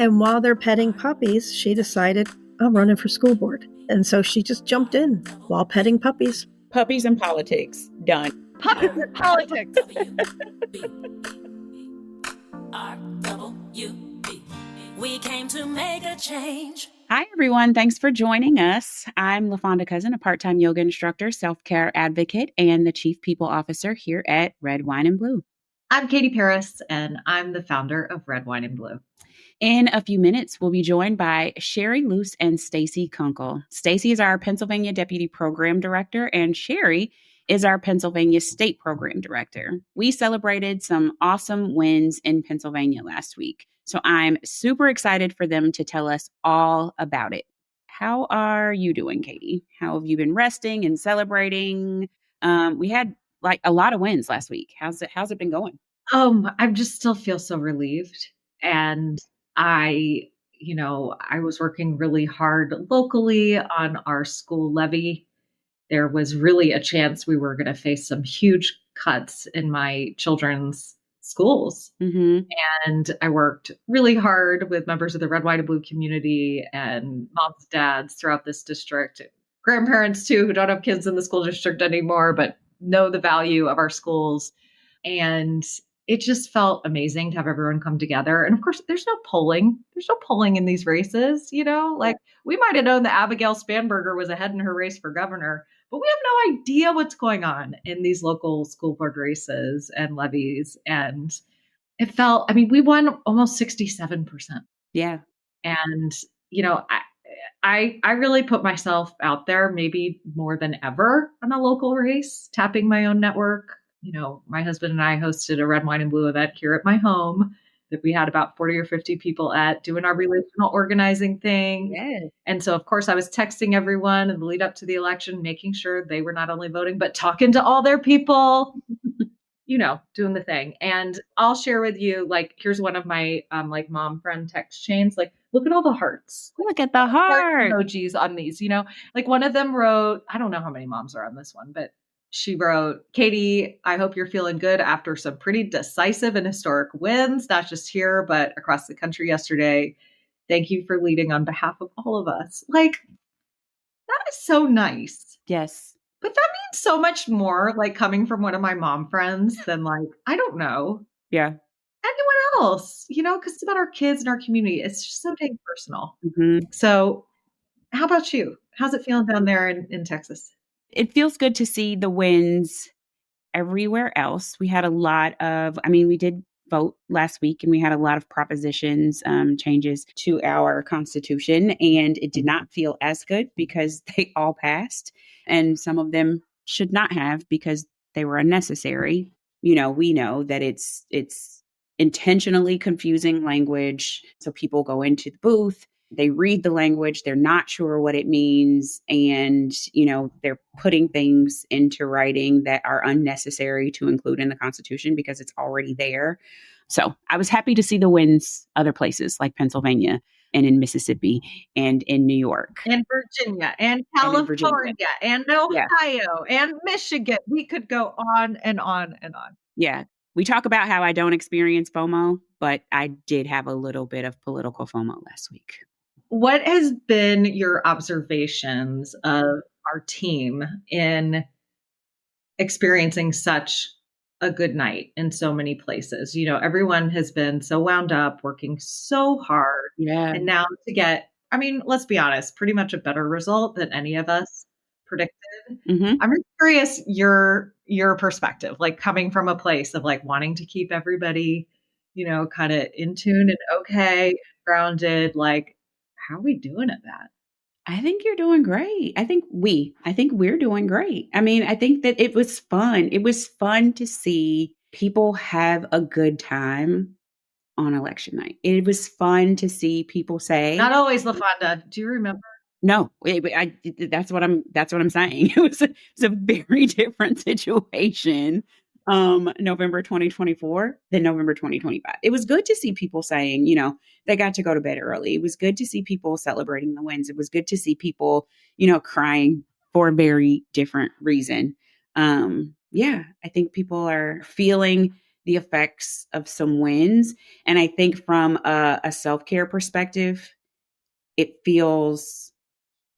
And while they're petting puppies, she decided, I'm running for school board. And so she just jumped in while petting puppies. Puppies and politics. Done. Puppies and politics. We came to make a change. Hi, everyone. Thanks for joining us. I'm LaFonda Cousin, a part-time yoga instructor, self-care advocate, and the chief people officer here at Red Wine and Blue. I'm Katie Paris, and I'm the founder of Red Wine and Blue. In a few minutes, we'll be joined by Sherry Luce and Stacy Kunkel. Stacy is our Pennsylvania Deputy Program Director, and Sherry is our Pennsylvania State Program Director. We celebrated some awesome wins in Pennsylvania last week, so I'm super excited for them to tell us all about it. How are you doing, Katie? How have you been resting and celebrating? We had like a lot of wins last week. How's it been going? I just still feel so relieved. And I was working really hard locally on our school levy. There was really a chance we were going to face some huge cuts in my children's schools. Mm-hmm. And I worked really hard with members of the Red, White, and Blue community and moms and dads throughout this district, grandparents too, who don't have kids in the school district anymore, but know the value of our schools. And it just felt amazing to have everyone come together. And of course, there's no polling. There's no polling in these races, like we might have known that Abigail Spanberger was ahead in her race for governor, but we have no idea what's going on in these local school board races and levies. And it felt, we won almost 67%. Yeah. And, I really put myself out there maybe more than ever on a local race, tapping my own network. My husband and I hosted a Red Wine and Blue event here at my home that we had about 40 or 50 people at, doing our relational organizing thing. Yes. And so, of course, I was texting everyone in the lead up to the election, making sure they were not only voting, but talking to all their people, doing the thing. And I'll share with you, here's one of my mom friend text chains. Look at all the hearts. Look at the heart emojis on these, one of them wrote, I don't know how many moms are on this one, but she wrote, Katie, I hope you're feeling good after some pretty decisive and historic wins, not just here, but across the country yesterday. Thank you for leading on behalf of all of us. That is so nice. Yes. But that means so much more, coming from one of my mom friends than I don't know. Yeah. Anyone else, because it's about our kids and our community. It's just so dang personal. Mm-hmm. So how about you? How's it feeling down there in Texas? It feels good to see the wins everywhere else. We had a lot of, we did vote last week and we had a lot of propositions, changes to our Constitution, and it did not feel as good because they all passed and some of them should not have because they were unnecessary. We know that it's intentionally confusing language. So people go into the booth, they read the language, they're not sure what it means, and, they're putting things into writing that are unnecessary to include in the Constitution because it's already there. So I was happy to see the wins other places like Pennsylvania and in Mississippi and in New York. And Virginia and California and Ohio and Michigan. We could go on and on and on. Yeah. We talk about how I don't experience FOMO, but I did have a little bit of political FOMO last week. What has been your observations of our team in experiencing such a good night in so many places? Everyone has been so wound up, working so hard. Yeah. And now to get, let's be honest, pretty much a better result than any of us predicted. Mm-hmm. I'm really curious your perspective, coming from a place of wanting to keep everybody, kind of in tune and okay, grounded, how are we doing at that? I think you're doing great. I think we're doing great. I think that it was fun. It was fun to see people have a good time on election night. It was fun to see people say, not always, LaFonda. Do you remember? No, that's what I'm saying. It was a very different situation. November 2024 than November 2025. It was good to see people saying, they got to go to bed early. It was good to see people celebrating the wins. It was good to see people, crying for a very different reason. I think people are feeling the effects of some wins. And I think from a self-care perspective, it feels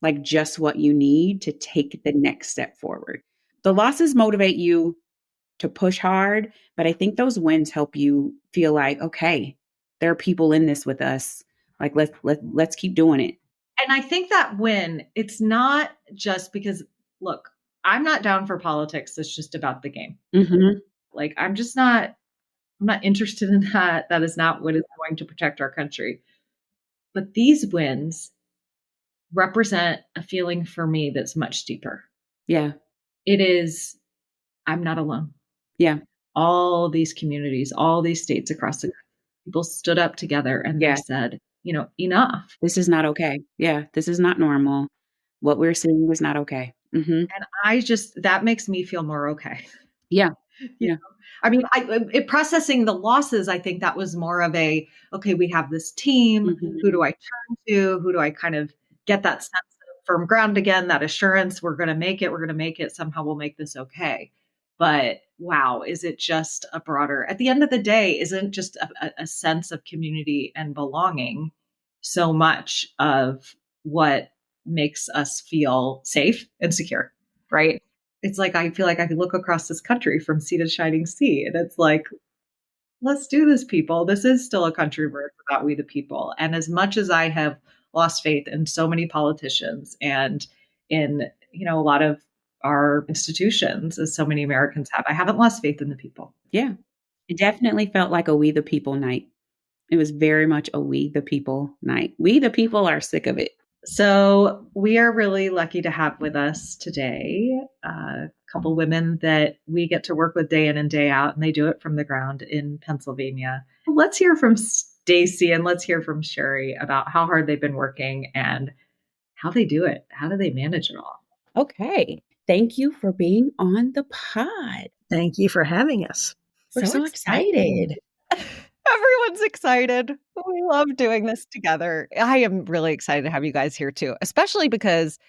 like just what you need to take the next step forward. The losses motivate you to push hard, but I think those wins help you feel like, okay, there are people in this with us. Like let's keep doing it. And I think that win, it's not just because, look, I'm not down for politics. It's just about the game. Mm-hmm. Like, I'm not interested in that. That is not what is going to protect our country. But these wins represent a feeling for me that's much deeper. Yeah. It is, I'm not alone. Yeah. All these communities, all these states across the country, people stood up together and they said, enough. This is not okay. Yeah. This is not normal. What we're seeing is not okay. Mm-hmm. And that makes me feel more okay. Yeah. You know? I mean, processing the losses, I think that was more of okay, we have this team. Mm-hmm. Who do I turn to? Who do I kind of get that sense of firm ground again, that assurance, we're going to make it. Somehow we'll make this okay. But wow, is it just a broader, at the end of the day, isn't just a sense of community and belonging so much of what makes us feel safe and secure, right? It's like, I feel like I could look across this country from sea to shining sea. And it's like, let's do this, people. This is still a country where it's about we the people. And as much as I have lost faith in so many politicians and in, a lot of our institutions, as so many Americans have, I haven't lost faith in the people. Yeah. It definitely felt like a we the people night. It was very much a we the people night. We the people are sick of it. So we are really lucky to have with us today a couple women that we get to work with day in and day out, and they do it from the ground in Pennsylvania. Let's hear from Stacy and let's hear from Sherry about how hard they've been working and how they do it. How do they manage it all? Okay. Thank you for being on the pod. Thank you for having us. We're so excited. Everyone's excited. We love doing this together. I am really excited to have you guys here too, especially because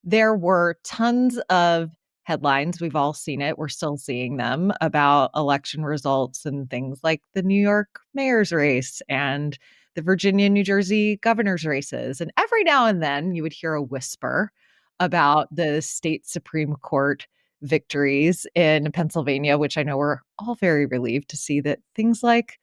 there were tons of headlines. We've all seen it. We're still seeing them about election results and things like the New York mayor's race and the Virginia, New Jersey governor's races. And every now and then you would hear a whisper about the state Supreme Court victories in Pennsylvania, which I know we're all very relieved to see, that things like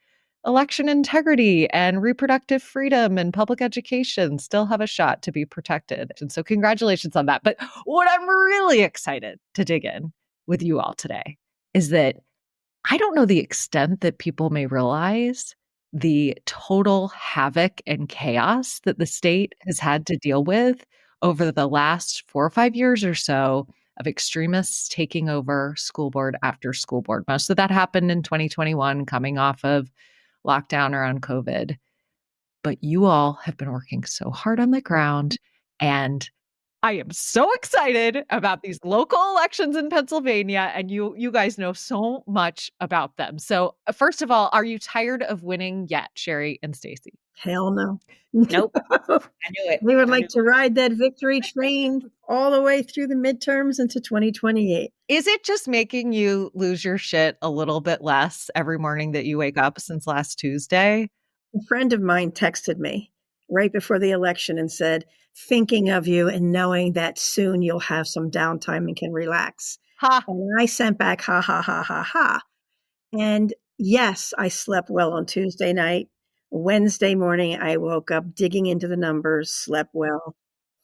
election integrity and reproductive freedom and public education still have a shot to be protected. And so congratulations on that. But what I'm really excited to dig in with you all today is that I don't know the extent that people may realize the total havoc and chaos that the state has had to deal with over the last 4 or 5 years or so of extremists taking over school board after school board. Most of that happened in 2021, coming off of lockdown around COVID. But you all have been working so hard on the ground, and I am so excited about these local elections in Pennsylvania, and you guys know so much about them. So first of all, are you tired of winning yet, Sherry and Stacy? Hell no. Nope. I knew it. We would like to ride that victory train all the way through the midterms into 2028. Is it just making you lose your shit a little bit less every morning that you wake up since last Tuesday? A friend of mine texted me right before the election and said, thinking of you and knowing that soon you'll have some downtime and can relax. Ha. And I sent back, ha, ha, ha, ha, ha. And yes, I slept well on Tuesday night. Wednesday morning, I woke up digging into the numbers, slept well.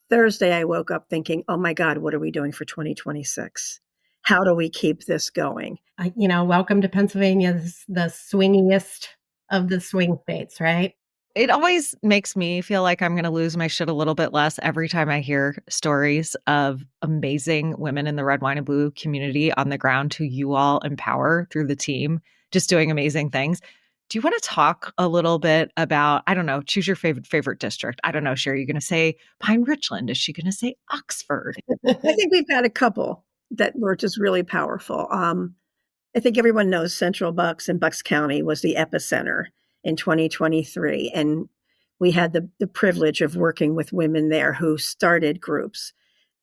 Thursday, I woke up thinking, oh my God, what are we doing for 2026? How do we keep this going? Welcome to Pennsylvania, the swingiest of the swing states, right? It always makes me feel like I'm going to lose my shit a little bit less every time I hear stories of amazing women in the red, wine, and blue community on the ground who you all empower through the team, just doing amazing things. Do you want to talk a little bit about, I don't know, choose your favorite district? I don't know, Sherry, are you going to say Pine Richland? Is she going to say Oxford? I think we've got a couple that were just really powerful. I think everyone knows Central Bucks and Bucks County was the epicenter in 2023. And we had the privilege of working with women there who started groups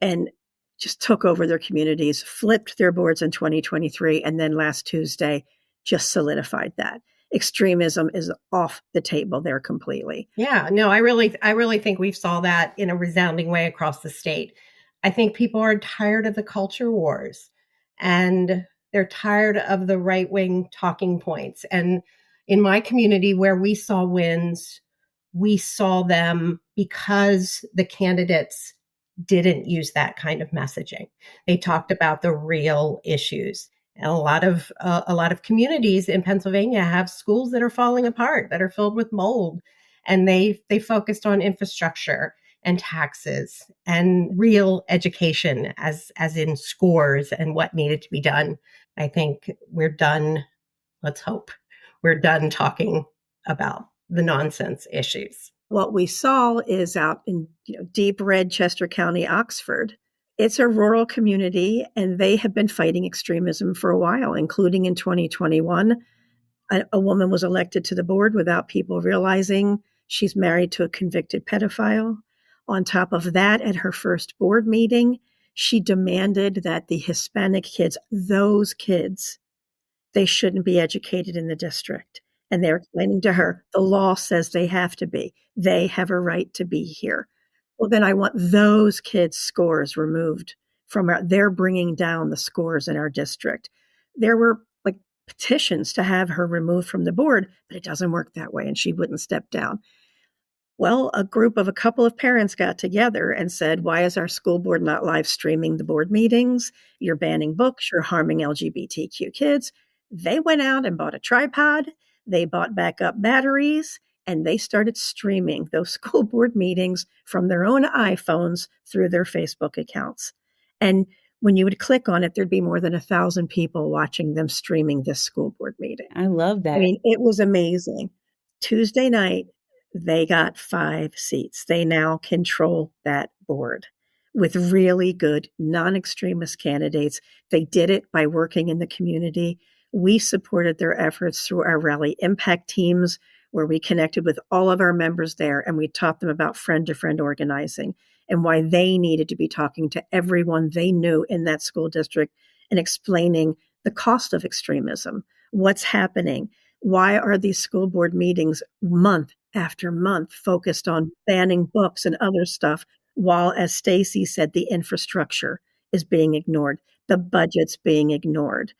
and just took over their communities, flipped their boards in 2023. And then last Tuesday just solidified that. Extremism is off the table there completely. Yeah, no, I really think we saw that in a resounding way across the state. I think people are tired of the culture wars, and they're tired of the right-wing talking points. And in my community where we saw wins, we saw them because the candidates didn't use that kind of messaging. They talked about the real issues. And a lot of communities in Pennsylvania have schools that are falling apart, that are filled with mold, and they focused on infrastructure and taxes and real education, as in scores and what needed to be done. I think we're done. Let's hope we're done talking about the nonsense issues. What we saw is out in deep red Chester County, Oxford. It's a rural community, and they have been fighting extremism for a while, including in 2021. A woman was elected to the board without people realizing she's married to a convicted pedophile. On top of that, at her first board meeting, she demanded that the Hispanic kids, those kids, they shouldn't be educated in the district. And they're explaining to her, the law says they have to be. They have a right to be here. Well, then I want those kids' scores removed from they're bringing down the scores in our district. There were like petitions to have her removed from the board, but it doesn't work that way. And she wouldn't step down. Well, a group of a couple of parents got together and said, why is our school board not live streaming the board meetings? You're banning books. You're harming LGBTQ kids. They went out and bought a tripod. They bought backup batteries, and they started streaming those school board meetings from their own iPhones through their Facebook accounts. And when you would click on it, there'd be more than 1,000 people watching them streaming this school board meeting. I love that. I mean, it was amazing. Tuesday night, they got 5 seats. They now control that board with really good non-extremist candidates. They did it by working in the community. We supported their efforts through our rally impact teams, where we connected with all of our members there, and we taught them about friend-to-friend organizing and why they needed to be talking to everyone they knew in that school district and explaining the cost of extremism, what's happening, why are these school board meetings month after month focused on banning books and other stuff, while, as Stacy said, the infrastructure is being ignored, the budget's being ignored.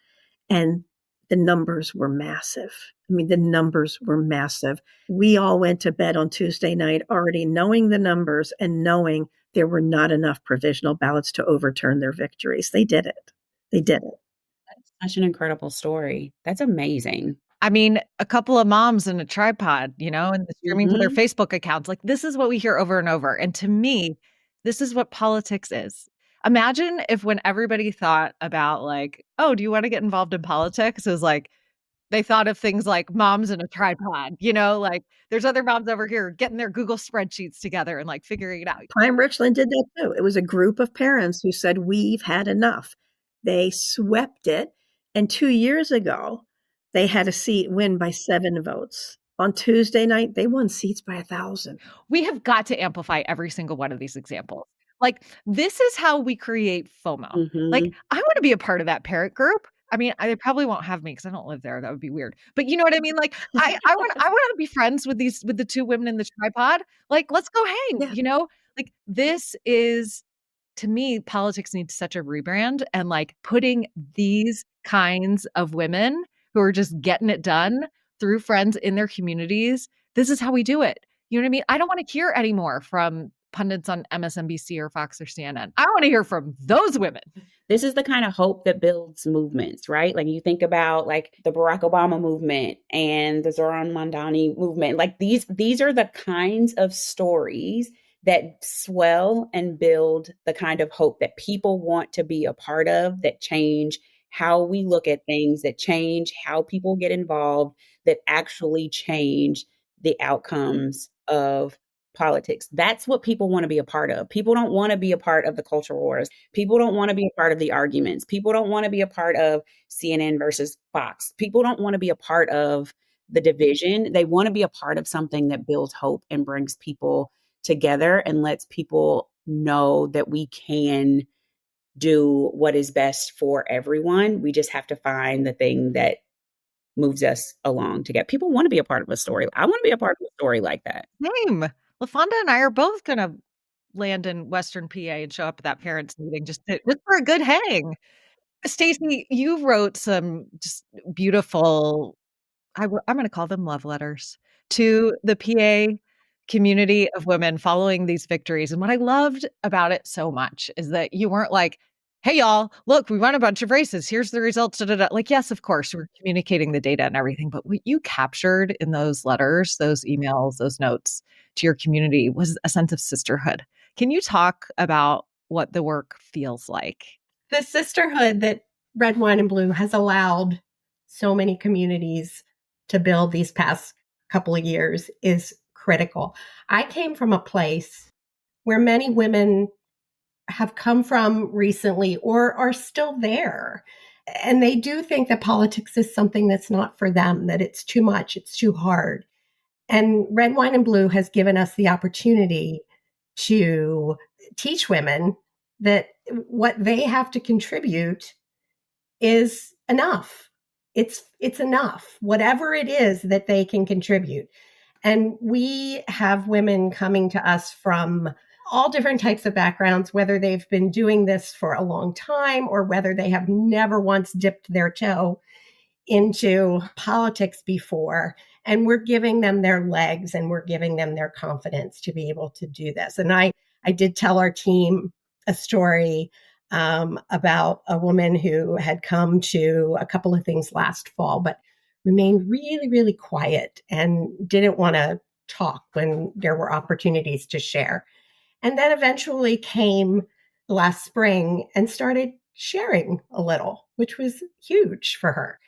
And the numbers were massive. I mean, the numbers were massive. We all went to bed on Tuesday night already knowing the numbers and knowing there were not enough provisional ballots to overturn their victories. They did it. They did it. That's such an incredible story. That's amazing. I mean, a couple of moms and a tripod, and the streaming to their Facebook accounts. Like, this is what we hear over and over. And to me, this is what politics is. Imagine if when everybody thought about like, oh, do you want to get involved in politics? It was like, they thought of things like moms and a tripod, like there's other moms over here getting their Google spreadsheets together and like figuring it out. Prime Richland did that too. It was a group of parents who said, we've had enough. They swept it. And 2 years ago, they had a seat win by 7 votes. On Tuesday night, they won seats by 1,000. We have got to amplify every single one of these examples. Like, this is how we create FOMO. Mhm. Like, I want to be a part of that parent group. I mean, they probably won't have me because I don't live there. That would be weird. But you know what I mean? Like, I want to be friends with the 2 women in the tripod. Like, let's go hang. Yeah. Like, this is, to me, politics needs such a rebrand, and like putting these kinds of women who are just getting it done through friends in their communities. This is how we do it. You know what I mean? I don't want to hear anymore from pundits on MSNBC or Fox or CNN. I want to hear from those women. This is the kind of hope that builds movements, right? Like, you think about like the Barack Obama movement and the Zoran Mandani movement. Like, these are the kinds of stories that swell and build the kind of hope that people want to be a part of, that change how we look at things, that change how people get involved, that actually change the outcomes of politics. That's what people want to be a part of. People don't want to be a part of the culture wars. People don't want to be a part of the arguments. People don't want to be a part of CNN versus Fox. People don't want to be a part of the division. They want to be a part of something that builds hope and brings people together and lets people know that we can do what is best for everyone. We just have to find the thing that moves us along to get people want to be a part of a story. I want to be a part of a story like that. Same. LaFonda and I are both going to land in Western PA and show up at that parents' meeting just for a good hang. Stacy, you wrote some just beautiful, I'm going to call them love letters to the PA community of women following these victories. And what I loved about it so much is that you weren't like, hey, y'all, look, we won a bunch of races. Here's the results. Da, da, da. Like, yes, of course, we're communicating the data and everything. But what you captured in those letters, those emails, those notes to your community was a sense of sisterhood. Can you talk about what the work feels like? The sisterhood that Red, Wine, and Blue has allowed so many communities to build these past couple of years is critical. I came from a place where many women have come from recently or are still there. And they do think that politics is something that's not for them, that it's too much, it's too hard. And Red, Wine, and Blue has given us the opportunity to teach women that what they have to contribute is enough. It's enough, whatever it is that they can contribute. And we have women coming to us from all different types of backgrounds, whether they've been doing this for a long time or whether they have never once dipped their toe into politics before. And we're giving them their legs and we're giving them their confidence to be able to do this. And I did tell our team a story about a woman who had come to a couple of things last fall, but remained really, really quiet and didn't want to talk when there were opportunities to share. And then eventually came last spring and started sharing a little, which was huge for her.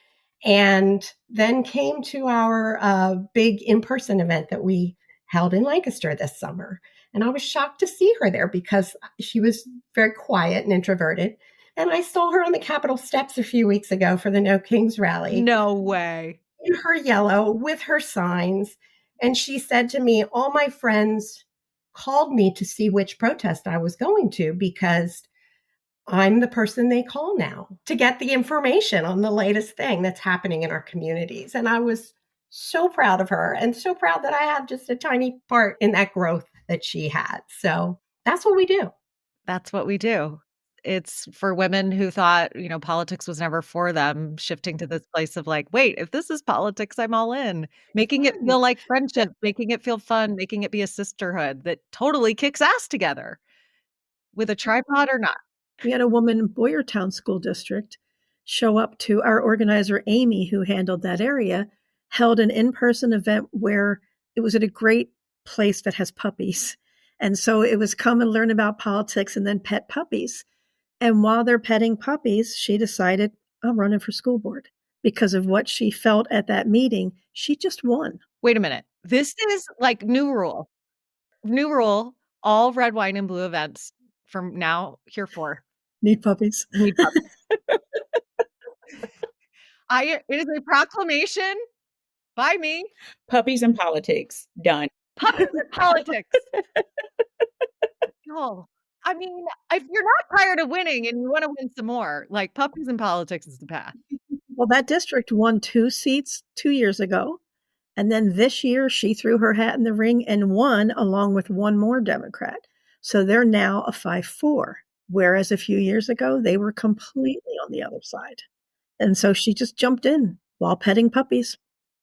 And then came to our big in-person event that we held in Lancaster this summer. And I was shocked to see her there because she was very quiet and introverted. And I saw her on the Capitol steps a few weeks ago for the No Kings rally. No way. In her yellow with her signs. And she said to me, all my friends called me to see which protest I was going to because I'm the person they call now to get the information on the latest thing that's happening in our communities. And I was so proud of her and so proud that I had just a tiny part in that growth that she had. So that's what we do. That's what we do. It's for women who thought, politics was never for them, shifting to this place of like, wait, if this is politics, I'm all in. Making it feel like friendship, making it feel fun, making it be a sisterhood that totally kicks ass together with a tripod or not. We had a woman in Boyertown School District show up to our organizer, Amy, who handled that area, held an in-person event where it was at a great place that has puppies. And so it was come and learn about politics and then pet puppies. And while they're petting puppies, she decided, I'm running for school board. Because of what she felt at that meeting, she just won. Wait a minute. This is like new rule. New rule, all Red, Wine, and Blue events from now hereforth. Need puppies. Need puppies. It is a proclamation by me. Puppies and politics. Done. Puppies and politics. No. I mean, if you're not tired of winning and you want to win some more, like puppies and politics is the path. Well, that district won 2 seats 2 years ago. And then this year, she threw her hat in the ring and won along with one more Democrat. So they're now a 5-4. Whereas a few years ago, they were completely on the other side. And so she just jumped in while petting puppies.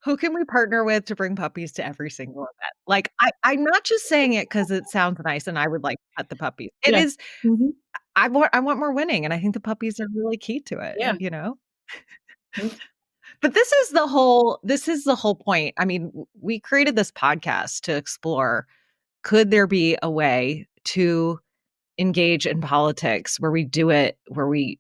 Who can we partner with to bring puppies to every single event? Like, I'm not just saying it because it sounds nice and I would like to pet the puppies. It is, Mm-hmm. I want more winning. And I think the puppies are really key to it, But this is the whole point. I mean, we created this podcast to explore, could there be a way to engage in politics where we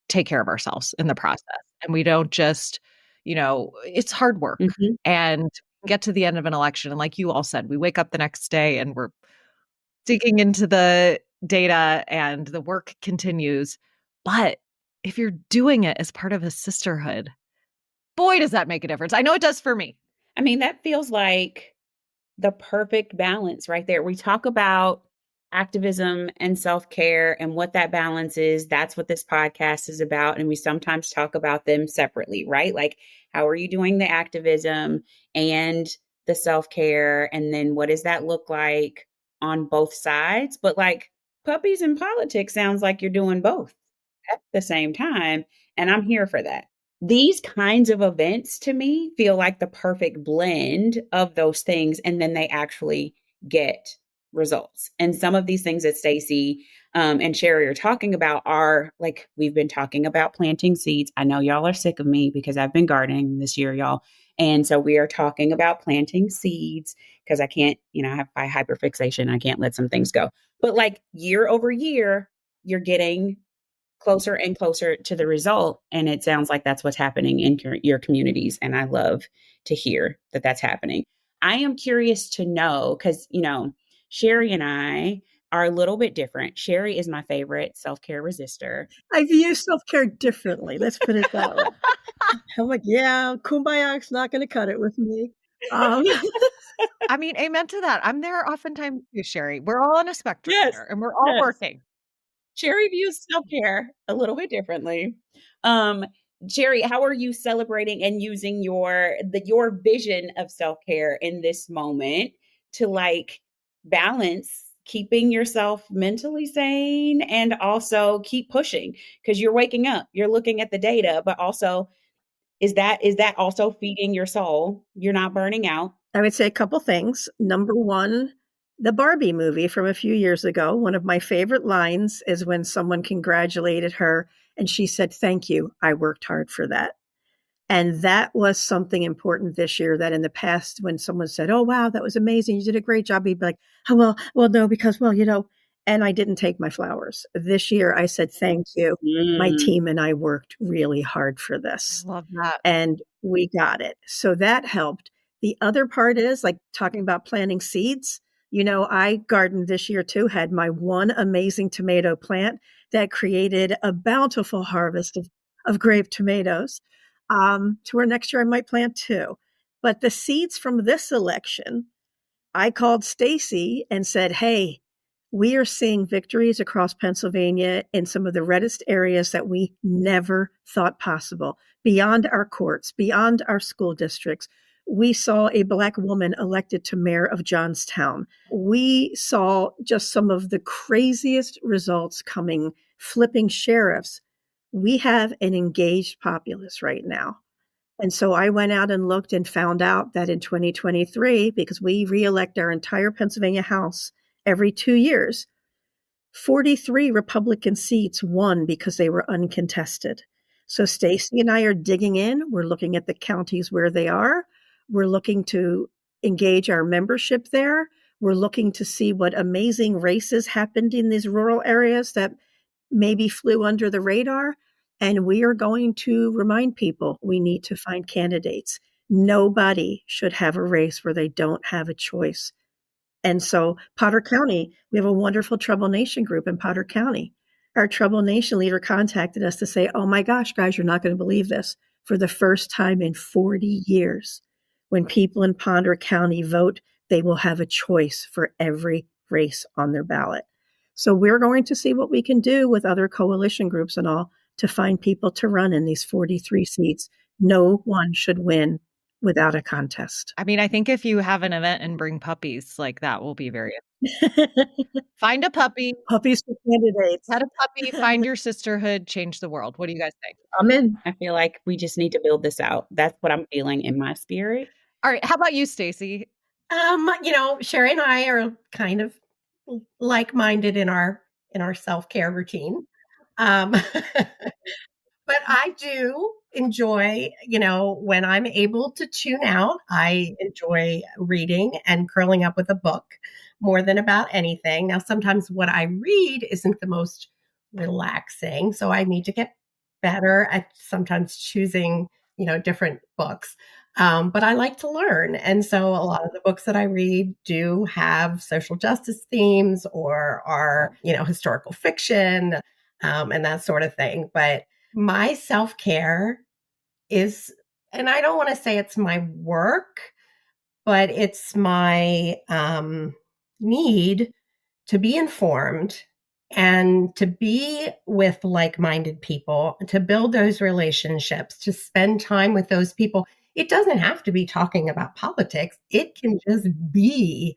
take care of ourselves in the process and we don't just, it's hard work and get to the end of an election. And like you all said, we wake up the next day and we're digging into the data and the work continues. But if you're doing it as part of a sisterhood, boy, does that make a difference. I know it does for me. I mean, that feels like the perfect balance right there. We talk about activism and self-care and what that balance is. That's what this podcast is about. And we sometimes talk about them separately, right? Like, how are you doing the activism and the self-care? And then what does that look like on both sides? But like puppies and politics sounds like you're doing both at the same time. And I'm here for that. These kinds of events to me feel like the perfect blend of those things. And then they actually get results. And some of these things that Stacy and Sherry are talking about are like, we've been talking about planting seeds. I know y'all are sick of me because I've been gardening this year, y'all. And so we are talking about planting seeds because I can't, I have my hyperfixation. I can't let some things go. But like year over year, you're getting closer and closer to the result. And it sounds like that's what's happening in your communities. And I love to hear that that's happening. I am curious to know because, Sherry and I are a little bit different. Sherry is my favorite self-care resistor. I view self-care differently. Let's put it that way. I'm like, yeah, kumbaya's not going to cut it with me. I mean, amen to that. I'm there oftentimes too, Sherry. We're all on a spectrum here, and we're all working. Sherry views self-care a little bit differently. Sherry, how are you celebrating and using your vision of self-care in this moment to like balance keeping yourself mentally sane and also keep pushing? Because you're waking up, you're looking at the data, but also is that also feeding your soul? You're not burning out. I would say a couple things. Number one, the Barbie movie from a few years ago, one of my favorite lines is when someone congratulated her and she said, "Thank you. I worked hard for that." And that was something important this year that in the past, when someone said, "Oh, wow, that was amazing. You did a great job." He'd be like, "Oh, well, no, because, and I didn't take my flowers. This year I said, "Thank you. My team and I worked really hard for this." I love that. And we got it. So that helped. The other part is like talking about planting seeds. I gardened this year too, had my one amazing tomato plant that created a bountiful harvest of grape tomatoes. To where next year I might plant two. But the seeds from this election, I called Stacy and said, "Hey, we are seeing victories across Pennsylvania in some of the reddest areas that we never thought possible, beyond our courts, beyond our school districts. We saw a Black woman elected to mayor of Johnstown. We saw just some of the craziest results coming, flipping sheriffs. We have an engaged populace right now." And so I went out and looked and found out that in 2023, because we reelect our entire Pennsylvania House every 2 years, 43 Republican seats won because they were uncontested. So Stacy and I are digging in. We're looking at the counties where they are. We're looking to engage our membership there. We're looking to see what amazing races happened in these rural areas that maybe flew under the radar. And we are going to remind people we need to find candidates. Nobody should have a race where they don't have a choice. And so Potter County, we have a wonderful Trouble Nation group in Potter County. Our Trouble Nation leader contacted us to say, "Oh my gosh, guys, you're not going to believe this. For the first time in 40 years, when people in Potter County vote, they will have a choice for every race on their ballot." So we're going to see what we can do with other coalition groups and all to find people to run in these 43 seats. No one should win without a contest. I mean, I think if you have an event and bring puppies, like that will be very find a puppy, Puppies for candidates. pet a puppy, find your sisterhood, change the world. What do you guys think? I'm in. I feel like we just need to build this out. That's what I'm feeling in my spirit. All right. How about you, Stacy? Sherry and I are kind of like-minded in our self-care routine. But I do enjoy, when I'm able to tune out, I enjoy reading and curling up with a book more than about anything. Now, sometimes what I read isn't the most relaxing, so I need to get better at sometimes choosing, different books. But I like to learn. And so a lot of the books that I read do have social justice themes or are, historical fiction, and that sort of thing. But my self-care is, and I don't want to say it's my work, but it's my need to be informed and to be with like-minded people, to build those relationships, to spend time with those people. It doesn't have to be talking about politics. It can just be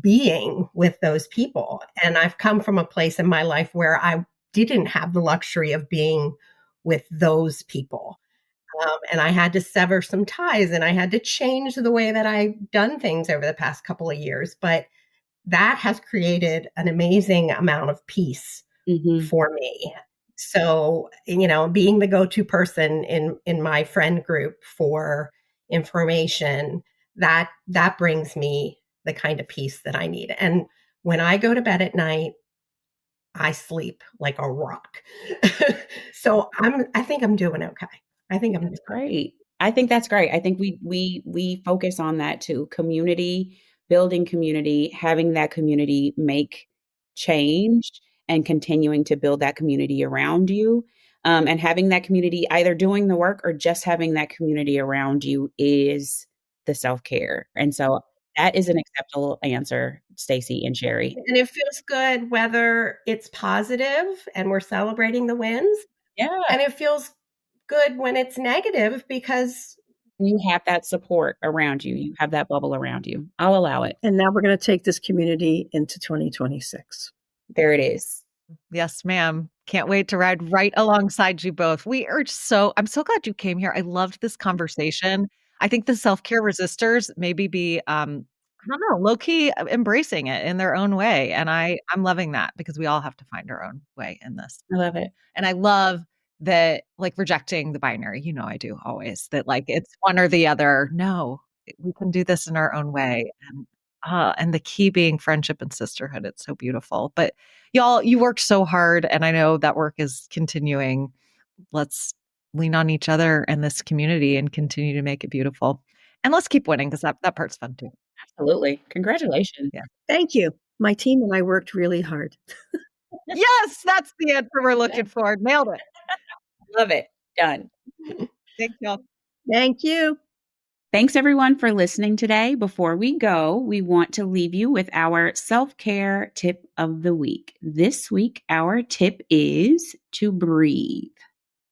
being with those people. And I've come from a place in my life where I didn't have the luxury of being with those people. And I had to sever some ties, and I had to change the way that I've done things over the past couple of years. But that has created an amazing amount of peace for me. So, being the go-to person in my friend group for information, that brings me the kind of peace that I need. And when I go to bed at night, I sleep like a rock. So I think I'm doing okay. I think I'm doing great. I think that's great. I think we focus on that too. Community, building community, having that community make change and continuing to build that community around you. And having that community either doing the work or just having that community around you is the self-care. And so that is an acceptable answer, Stacy and Sherry. And it feels good whether it's positive and we're celebrating the wins. Yeah. And it feels good when it's negative because you have that support around you. You have that bubble around you. I'll allow it. And now we're going to take this community into 2026. There it is. Yes, ma'am. Can't wait to ride right alongside you both. I'm so glad you came here. I loved this conversation. I think the self-care resistors maybe be, I don't know, low-key embracing it in their own way. And I'm loving that because we all have to find our own way in this. I love it. And I love that, rejecting the binary, I do always, that it's one or the other. No, we can do this in our own way. And the key being friendship and sisterhood. It's so beautiful. But y'all, you worked so hard, and I know that work is continuing. Let's lean on each other and this community and continue to make it beautiful. And let's keep winning because that part's fun too. Absolutely. Congratulations. Yeah. Thank you. My team and I worked really hard. Yes, that's the answer we're looking for. Nailed it. Love it. Done. Thank y'all. Thank you. Thanks everyone for listening today. Before we go, we want to leave you with our self-care tip of the week. This week, our tip is to breathe.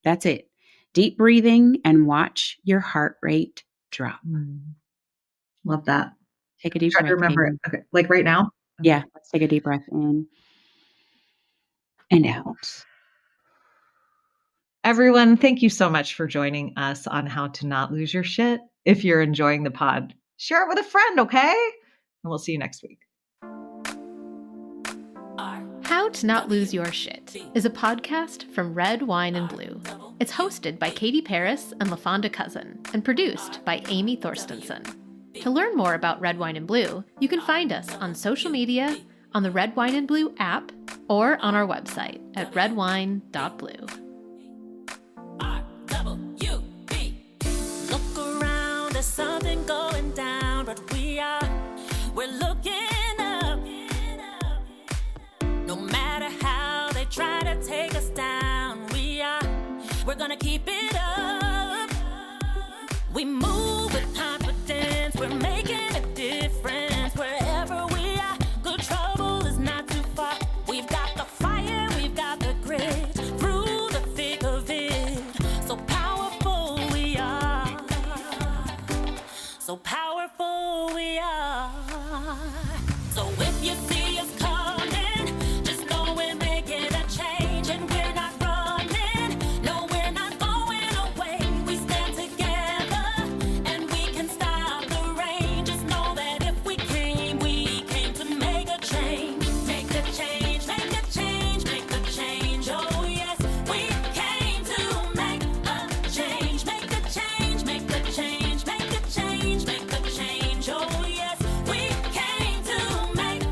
That's it. Deep breathing and watch your heart rate drop. Love that. Take a deep Try breath. to remember it. Okay. Like right now? Yeah. Let's take a deep breath in and out. Everyone, thank you so much for joining us on How to Not Lose Your Shit. If you're enjoying the pod, share it with a friend, okay? And we'll see you next week. How to Not Lose Your Shit is a podcast from Red, Wine, and Blue. It's hosted by Katie Paris and LaFonda Cousin and produced by Amy Thorstensen. To learn more about Red, Wine, and Blue, you can find us on social media, on the Red, Wine, and Blue app, or on our website at redwine.blue. Look around, there's something going down, but we're looking up. No matter how they try to take us down, we're gonna keep it up. We move with confidence, we're making a difference wherever we are. Good trouble is not too far. We've got the fire, we've got the grit, through the thick of it. So powerful we are. So powerful we are. So if you see us coming, just know we're making a change and we're not running. No, we're not going away. We stand together and we can stop the rain. Just know that if we came to make a change. Make a change, make a change, make a change. Oh yes, we came to make a change. Make a change, make a change, make a change, make a change. Oh yes, we came to make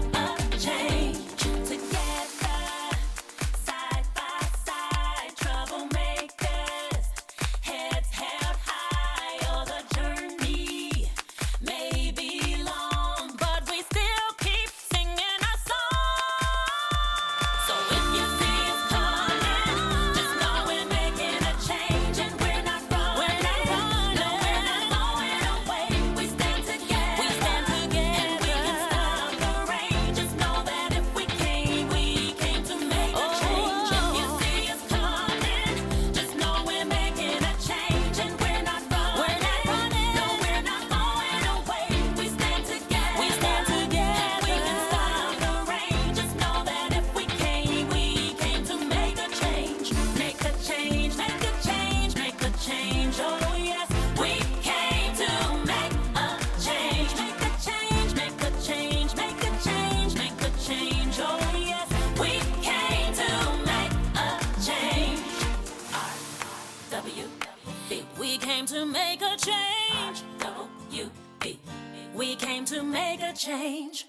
We came to make a change.